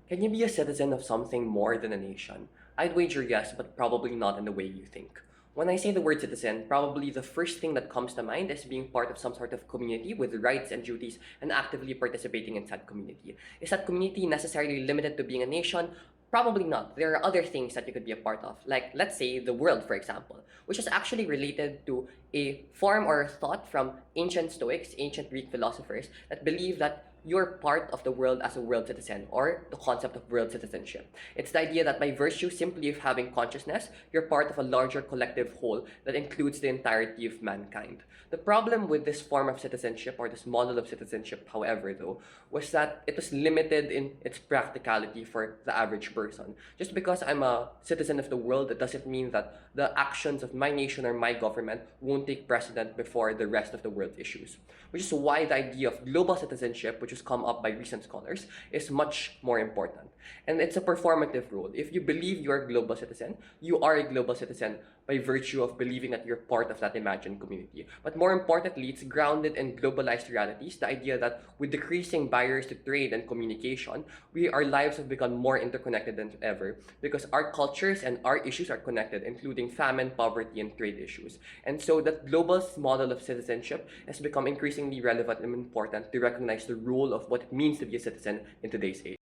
Can you be a citizen of something more than a nation? I'd wager yes, but probably not in the way you think. When I say the word citizen, probably the first thing that comes to mind is being part of some sort of community with rights and duties and actively participating in said community. Is that community necessarily limited to being a nation? Probably not. There are other things that you could be a part of, like let's say the world, for example, which is actually related to a form or thought from ancient Stoics, ancient Greek philosophers, that believe that you're part of the world as a world citizen, or the concept of world citizenship. It's the idea that by virtue simply of having consciousness, you're part of a larger collective whole that includes the entirety of mankind. The problem with this form of citizenship, or this model of citizenship, however, though, was that it was limited in its practicality for the average person. Just because I'm a citizen of the world, it doesn't mean that the actions of my nation or my government won't take precedent before the rest of the world's issues. Which is why the idea of global citizenship, which has come up by recent scholars, is much more important. And it's a performative role. If you believe you're a global citizen, you are a global citizen by virtue of believing that you're part of that imagined community. But more importantly, it's grounded in globalized realities, the idea that with decreasing barriers to trade and communication, our lives have become more interconnected than ever because our cultures and our issues are connected, including famine, poverty, and trade issues. And so that global model of citizenship has become increasingly relevant and important to recognize the role of what it means to be a citizen in today's age.